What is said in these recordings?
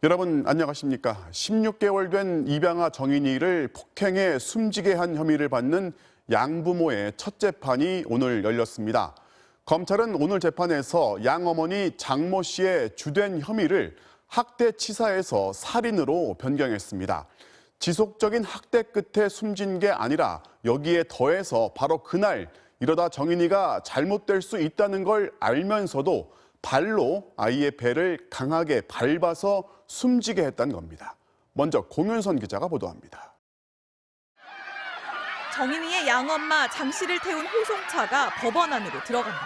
여러분 안녕하십니까? 16개월 된 입양아 정인이를 폭행해 숨지게 한 혐의를 받는 양부모의 첫 재판이 오늘 열렸습니다. 검찰은 오늘 재판에서 양어머니 장모 씨의 주된 혐의를 학대치사에서 살인으로 변경했습니다. 지속적인 학대 끝에 숨진 게 아니라 여기에 더해서 바로 그날 이러다 정인이가 잘못될 수 있다는 걸 알면서도 발로 아이의 배를 강하게 밟아서 숨지게 했다는 겁니다. 먼저 공윤선 기자가 보도합니다. 정인이의 양엄마 장 씨를 태운 호송차가 법원 안으로 들어갑니다.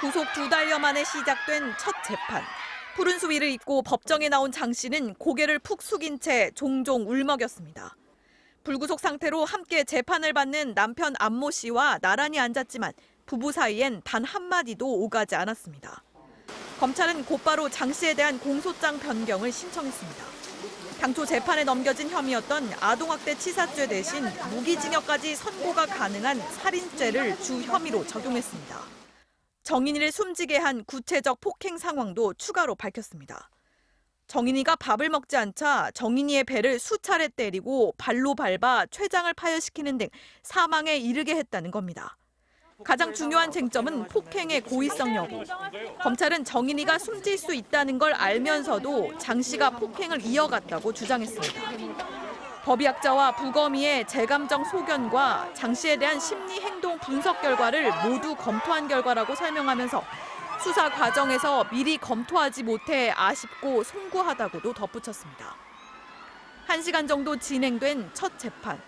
구속 2달여 만에 시작된 첫 재판. 푸른 수의를 입고 법정에 나온 장 씨는 고개를 푹 숙인 채 종종 울먹였습니다. 불구속 상태로 함께 재판을 받는 남편 안모 씨와 나란히 앉았지만 부부 사이엔 단 한마디도 오가지 않았습니다. 검찰은 곧바로 장 씨에 대한 공소장 변경을 신청했습니다. 당초 재판에 넘겨진 혐의였던 아동학대 치사죄 대신 무기징역까지 선고가 가능한 살인죄를 주 혐의로 적용했습니다. 정인이를 숨지게 한 구체적 폭행 상황도 추가로 밝혔습니다. 정인이가 밥을 먹지 않자 정인이의 배를 수차례 때리고 발로 밟아 췌장을 파열시키는 등 사망에 이르게 했다는 겁니다. 가장 중요한 쟁점은 폭행의 고의성 여부. 검찰은 정인이가 숨질 수 있다는 걸 알면서도 장 씨가 폭행을 이어갔다고 주장했습니다. 법의학자와 부검의의 재감정 소견과 장 씨에 대한 심리 행동 분석 결과를 모두 검토한 결과라고 설명하면서 수사 과정에서 미리 검토하지 못해 아쉽고 송구하다고도 덧붙였습니다. 1시간 정도 진행된 첫 재판.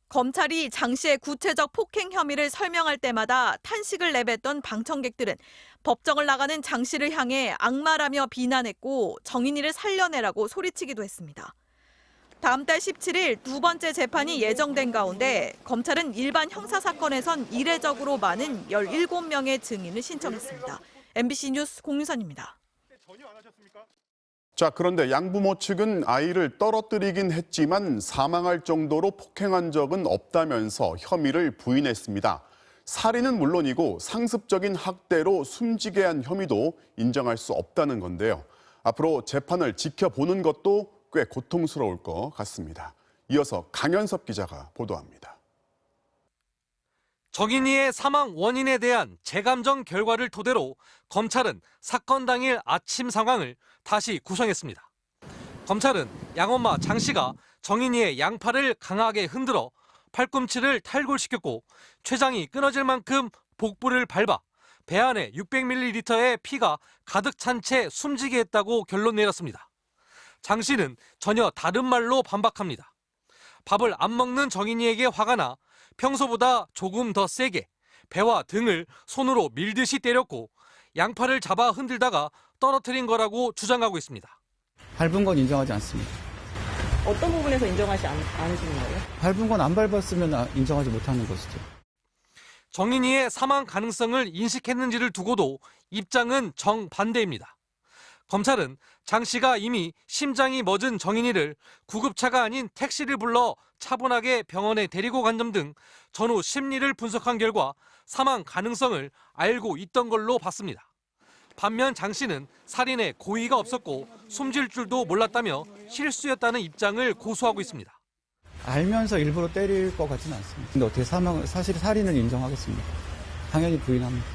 검찰이 장 씨의 구체적 폭행 혐의를 설명할 때마다 탄식을 내뱉던 방청객들은 법정을 나가는 장 씨를 향해 악마라며 비난했고 정인이를 살려내라고 소리치기도 했습니다. 다음 달 17일 두 번째 재판이 예정된 가운데 검찰은 일반 형사사건에선 이례적으로 많은 17명의 증인을 신청했습니다. MBC 뉴스 공유선입니다. 자, 그런데 양부모 측은 아이를 떨어뜨리긴 했지만 사망할 정도로 폭행한 적은 없다면서 혐의를 부인했습니다. 살인은 물론이고 상습적인 학대로 숨지게 한 혐의도 인정할 수 없다는 건데요. 앞으로 재판을 지켜보는 것도 꽤 고통스러울 것 같습니다. 이어서 강현섭 기자가 보도합니다. 정인이의 사망 원인에 대한 재감정 결과를 토대로 검찰은 사건 당일 아침 상황을 다시 구성했습니다. 검찰은 양엄마 장 씨가 정인이의 양팔을 강하게 흔들어 팔꿈치를 탈골시켰고 췌장이 끊어질 만큼 복부를 밟아 배 안에 600ml의 피가 가득 찬 채 숨지게 했다고 결론 내렸습니다. 장 씨는 전혀 다른 말로 반박합니다. 밥을 안 먹는 정인이에게 화가 나 평소보다 조금 더 세게 배와 등을 손으로 밀듯이 때렸고 양팔을 잡아 흔들다가 떨어뜨린 거라고 주장하고 있습니다. 밟은 건 인정하지 않습니다. 어떤 부분에서 인정하지 않으시는 거예요? 밟은 건 안 밟았으면 인정하지 못하는 것이죠. 정인이의 사망 가능성을 인식했는지를 두고도 입장은 정반대입니다. 검찰은 장 씨가 이미 심장이 멎은 정인이를 구급차가 아닌 택시를 불러 차분하게 병원에 데리고 간 점 등 전후 심리를 분석한 결과 사망 가능성을 알고 있던 걸로 봤습니다. 반면 장 씨는 살인에 고의가 없었고 숨질 줄도 몰랐다며 실수였다는 입장을 고수하고 있습니다. 알면서 일부러 때릴 것 같지는 않습니다. 근데 어떻게 사실 살인을 인정하겠습니까? 당연히 부인합니다.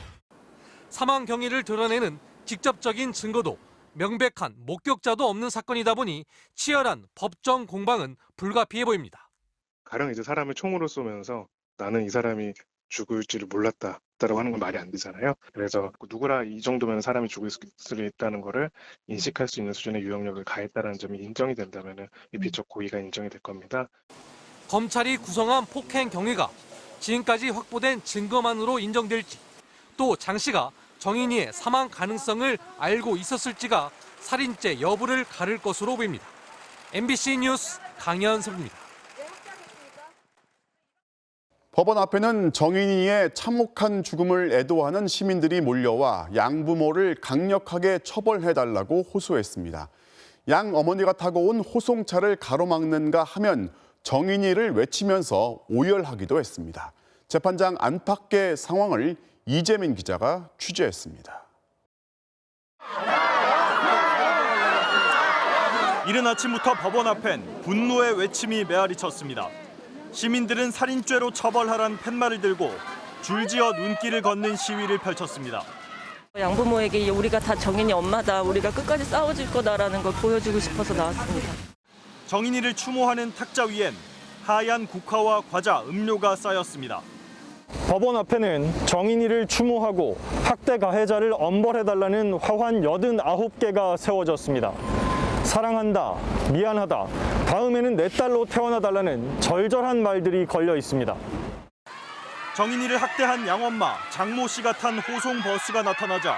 사망 경위를 드러내는 직접적인 증거도 명백한 목격자도 없는 사건이다 보니 치열한 법정 공방은 불가피해 보입니다. 가령 이제 사람을 총으로 쏘면서 나는 이 사람이 죽을 줄을 몰랐다라고 하는 건 말이 안 되잖아요. 그래서 누구나 이 정도면 사람이 죽을 수 있다는 거를 인식할 수 있는 수준의 유형력을 가했다는 점이 인정이 된다면 이 비적 고의가 인정이 될 겁니다. 검찰이 구성한 폭행 경위가 지금까지 확보된 증거만으로 인정될지 또 장 씨가 정인이의 사망 가능성을 알고 있었을지가 살인죄 여부를 가를 것으로 보입니다. MBC 뉴스 강현섭입니다. 법원 앞에는 정인이의 참혹한 죽음을 애도하는 시민들이 몰려와 양부모를 강력하게 처벌해달라고 호소했습니다. 양 어머니가 타고 온 호송차를 가로막는가 하면 정인이를 외치면서 오열하기도 했습니다. 재판장 안팎의 상황을 이재민 기자가 취재했습니다. 이른 아침부터 법원 앞엔 분노의 외침이 메아리쳤습니다. 시민들은 살인죄로 처벌하란 팻말을 들고 줄지어 눈길을 걷는 시위를 펼쳤습니다. 양부모에게 우리가 다 정인이 엄마다, 우리가 끝까지 싸워줄 거다라는 걸 보여주고 싶어서 나왔습니다. 정인이를 추모하는 탁자 위엔 하얀 국화와 과자, 음료가 쌓였습니다. 법원 앞에는 정인이를 추모하고 학대 가해자를 엄벌해달라는 화환 89개가 세워졌습니다. 사랑한다, 미안하다, 다음에는 내 딸로 태어나달라는 절절한 말들이 걸려 있습니다. 정인이를 학대한 양엄마 장모 씨가 탄 호송 버스가 나타나자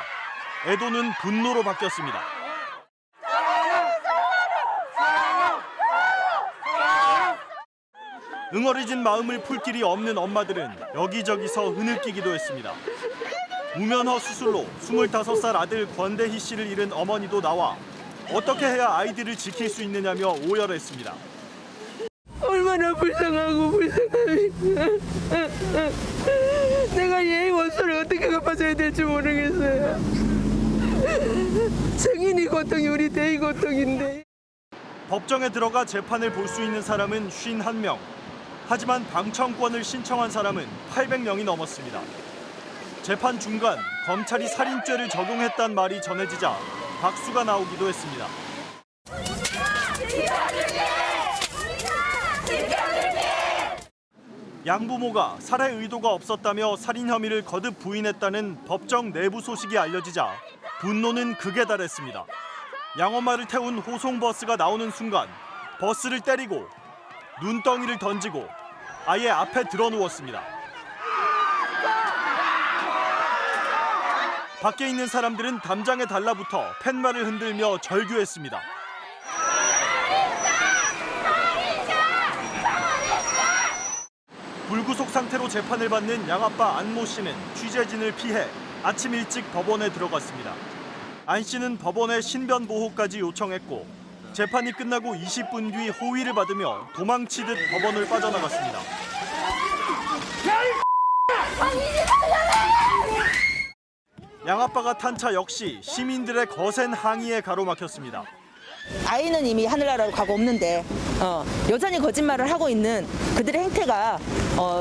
애도는 분노로 바뀌었습니다. 응어리진 마음을 풀 길이 없는 엄마들은 여기저기서 흐느끼기도 했습니다. 무면허 수술로 25살 아들 권대희 씨를 잃은 어머니도 나와 어떻게 해야 아이들을 지킬 수 있느냐며 오열했습니다. 얼마나 불쌍하고 불쌍합니까. 내가 얘 원수를 어떻게 갚아줘야 될지 모르겠어요. 정인이 고통이 우리 대희 고통인데. 법정에 들어가 재판을 볼 수 있는 사람은 51명. 하지만 방청권을 신청한 사람은 800명이 넘었습니다. 재판 중간 검찰이 살인죄를 적용했단 말이 전해지자 박수가 나오기도 했습니다. 양부모가 살해 의도가 없었다며 살인 혐의를 거듭 부인했다는 법정 내부 소식이 알려지자 분노는 극에 달했습니다. 양엄마를 태운 호송버스가 나오는 순간 버스를 때리고 눈덩이를 던지고 아예 앞에 드러누웠습니다. 밖에 있는 사람들은 담장에 달라붙어 팻말을 흔들며 절규했습니다. 불구속 상태로 재판을 받는 양아빠 안모 씨는 취재진을 피해 아침 일찍 법원에 들어갔습니다. 안 씨는 법원에 신변 보호까지 요청했고 재판이 끝나고 20분 뒤 호위를 받으며 도망치듯 법원을 빠져나갔습니다. 양아빠가 탄 차 역시 시민들의 거센 항의에 가로막혔습니다. 아이는 이미 하늘나라로 가고 없는데 여전히 거짓말을 하고 있는 그들의 행태가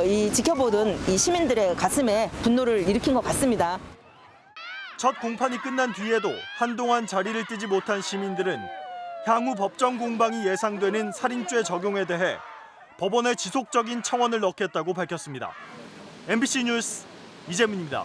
이 지켜보던 이 시민들의 가슴에 분노를 일으킨 것 같습니다. 첫 공판이 끝난 뒤에도 한동안 자리를 뜨지 못한 시민들은 향후 법정 공방이 예상되는 살인죄 적용에 대해 법원에 지속적인 청원을 넣겠다고 밝혔습니다. MBC 뉴스 이재문입니다.